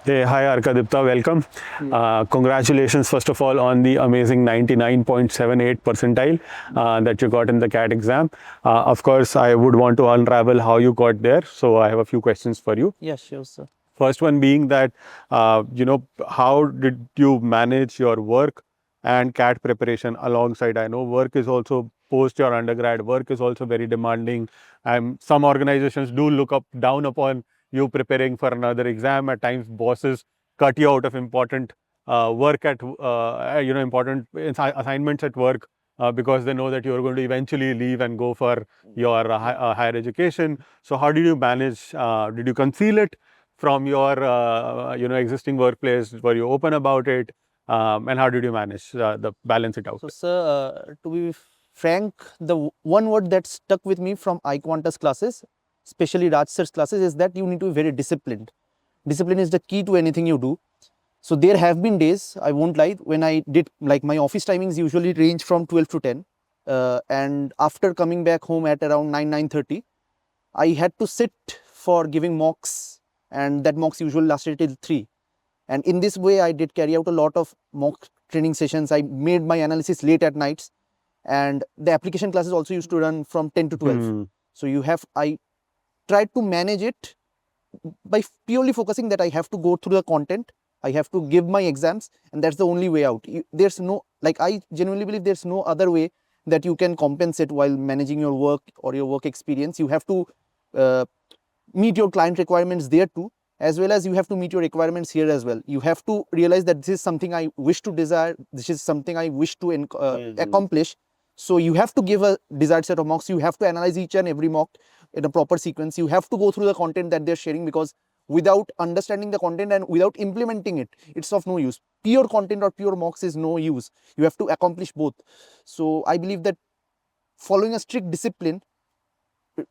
Hey, hi Arkadipta, welcome. Congratulations first of all on the amazing 99.78 percentile that you got in the CAT exam. Of course, I would want to unravel how you got there. So I have a few questions for you. Yeah, sure, sir. First one being that, how did you manage your work and CAT preparation alongside? I know work is also post your undergrad, work is also very demanding. And some organizations do look down upon you preparing for another exam. At times, bosses cut you out of important work at, important assignments at work because they know that you're going to eventually leave and go for your higher education. So how did you manage? Did you conceal it from your existing workplace? Were you open about it, and how did you manage the balance it out? So, sir, to be frank, the one word that stuck with me from iQuanta's classes, especially Raj sir's classes, is that you need to be very disciplined. Discipline is the key to anything you do. So there have been days, I won't lie, when I did, like, my office timings usually range from 12 to 10. And after coming back home at around 9:30, I had to sit for giving mocks, and that mocks usually lasted till 3. And in this way, I did carry out a lot of mock training sessions. I made my analysis late at nights, and the application classes also used to run from 10 to 12. So I tried to manage it by purely focusing that I have to go through the content, I have to give my exams, and that's the only way out. There's no, like, I genuinely believe there's no other way that you can compensate while managing your work or your work experience. You have to meet your client requirements there too, as well as you have to meet your requirements here as well. You have to realize that this is something I wish to desire, this is something I wish to accomplish. So you have to give a desired set of mocks. You have to analyze each and every mock in a proper sequence. You have to go through the content that they're sharing, because without understanding the content and without implementing it, it's of no use. Pure content or pure mocks is no use. You have to accomplish both. So I believe that following a strict discipline,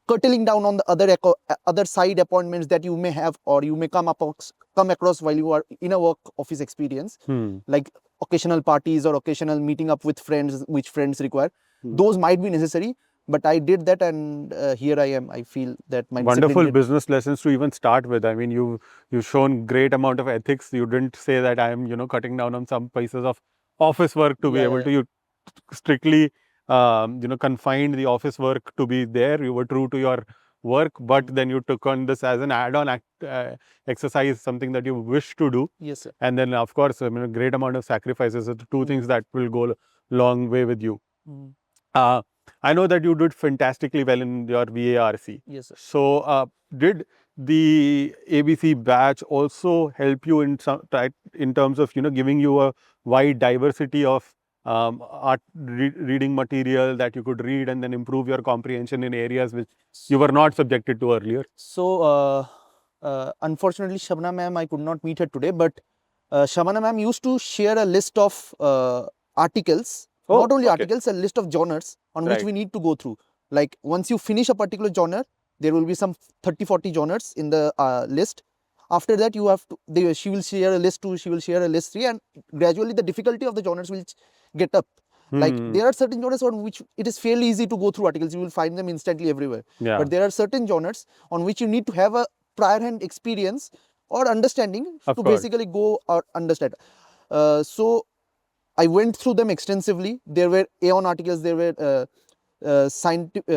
curtailing down on the other side appointments that you may have or you may come across while you are in a work office experience, like occasional parties or occasional meeting up with friends, which friends require. Those might be necessary, but I did that, and here I am. I feel that my wonderful business lessons to even start with. I mean, you've shown great amount of ethics. You didn't say that I am cutting down on some pieces of office work to be able to. You strictly confined the office work to be there. You were true to your work, but then you took on this as an add-on exercise, something that you wish to do. Yes, sir. And then, of course, I mean, a great amount of sacrifices are the two things that will go a long way with you. I know that you did fantastically well in your VARC. Yes, sir. So, did the ABC batch also help you in terms of giving you a wide diversity of reading material that you could read and then improve your comprehension in areas which you were not subjected to earlier? So, unfortunately, Shabana ma'am, I could not meet her today, but Shabana ma'am used to share a list of articles, not only articles, a list of genres on which we need to go through. Like, once you finish a particular genre, there will be some 30-40 genres in the list. After that, you have to, she will share a list 2, she will share a list 3, and gradually the difficulty of the genres will get up. Like, there are certain genres on which it is fairly easy to go through articles. You will find them instantly everywhere. But there are certain genres on which you need to have a prior hand experience or understanding to basically go or understand. So I went through them extensively. There were Aeon articles, there were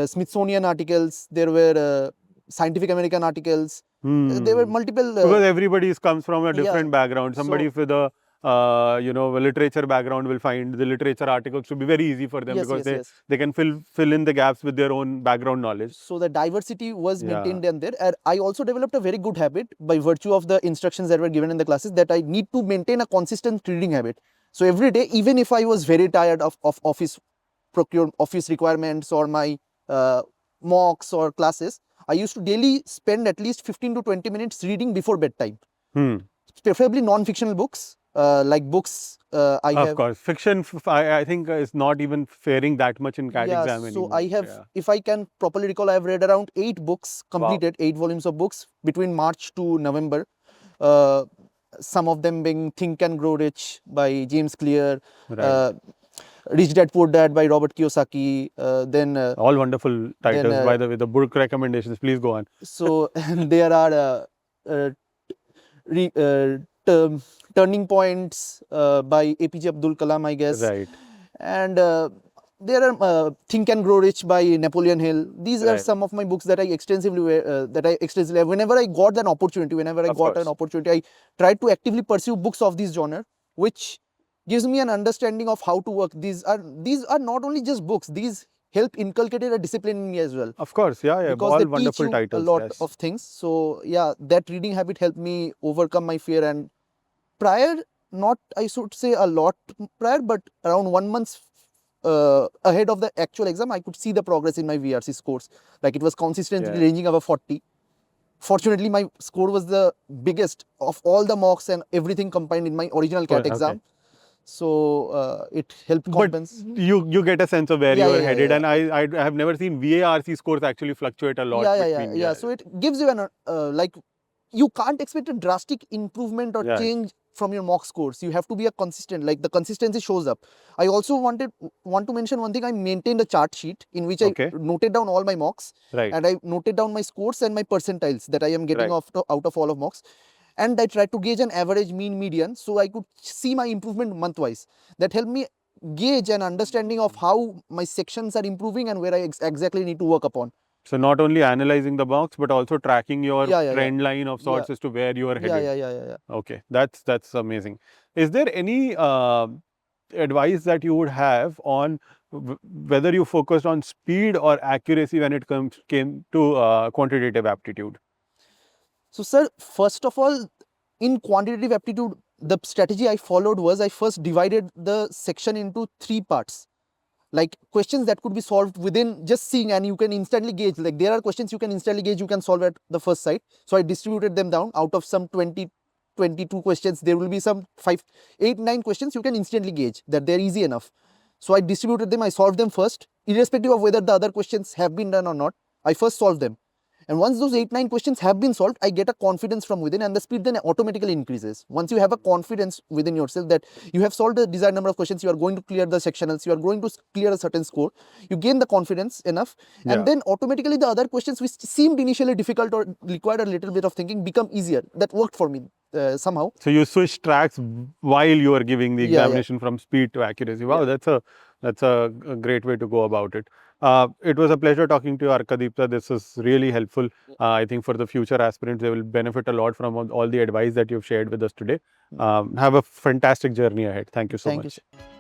Smithsonian articles, there were Scientific American articles. There were multiple. Because everybody comes from a different background. Somebody with a literature background will find the literature articles to be very easy for them, because they can fill in the gaps with their own background knowledge. So the diversity was maintained in there. And I also developed a very good habit by virtue of the instructions that were given in the classes, that I need to maintain a consistent reading habit. So every day, even if I was very tired of office requirements or my mocks or classes, I used to daily spend at least 15 to 20 minutes reading before bedtime. Preferably non-fictional books, like books I have. Of course, fiction I think is not even faring that much in CAT exam anymore. So I have, if I can properly recall, I have read around 8 books, completed 8 volumes of books between March to November. Some of them being Think and Grow Rich by James Clear, Rich Dad Poor Dad by Robert Kiyosaki. All wonderful titles, by the way. The book recommendations, please go on. So there are Turning Points by APJ Abdul Kalam, I guess. Right. And there are Think and Grow Rich by Napoleon Hill. These are Right. some of my books that I extensively whenever I got an opportunity, I tried to actively pursue books of this genre, which gives me an understanding of how to work. These are not only just books, these help inculcate a discipline in me as well, Of course, yeah, because all they teach wonderful you titles. a lot Yes. of things. So yeah, that reading habit helped me overcome my fear. And prior, not I should say a lot prior, but around 1 month ahead of the actual exam, I could see the progress in my VRC scores. Like it was consistently Yeah. ranging above 40. Fortunately, my score was the biggest of all the mocks and everything combined in my original CAT Okay. exam. So it helped But compensate. you get a sense of where Yeah, you are yeah, yeah, headed, yeah. and I have never seen VARC scores actually fluctuate a lot between. Yeah. So it gives you an like, you can't expect a drastic improvement or Right. change from your mock scores. You have to be a consistent, like the consistency shows up. I also want to mention one thing. I maintained a chart sheet in which I Okay. noted down all my mocks, Right. and I noted down my scores and my percentiles that I am getting Right. out of all of mocks. And I tried to gauge an average, mean, median, so I could see my improvement month-wise. That helped me gauge an understanding of how my sections are improving and where I exactly need to work upon. So not only analyzing the box, but also tracking your Yeah. trend line of Yeah. sorts as to where you are headed. Yeah. Okay, that's amazing. Is there any advice that you would have on whether you focused on speed or accuracy when it came to quantitative aptitude? So, sir, first of all, in quantitative aptitude, the strategy I followed was I first divided the section into 3 parts. Like questions that could be solved within just seeing, and you can instantly gauge. Like there are questions you can instantly gauge, you can solve at the first sight. So I distributed them down. Out of some 20, 22 questions, there will be some 5, 8, 9 questions you can instantly gauge that they're easy enough. So I distributed them, I solved them first, irrespective of whether the other questions have been done or not. I first solved them. And once those 8, 9 questions have been solved, I get a confidence from within, and the speed then automatically increases. Once you have a confidence within yourself that you have solved the desired number of questions, you are going to clear the sectionals, you are going to clear a certain score, you gain the confidence enough, and then automatically the other questions which seemed initially difficult or required a little bit of thinking become easier. That worked for me somehow. So you switch tracks while you are giving the Yeah. examination from speed to accuracy. Wow, that's a great way to go about it. It was a pleasure talking to you, Arkadipta. This is really helpful. I think for the future aspirants, they will benefit a lot from all the advice that you've shared with us today. Have a fantastic journey ahead. Thank you so Thank you, much. sir.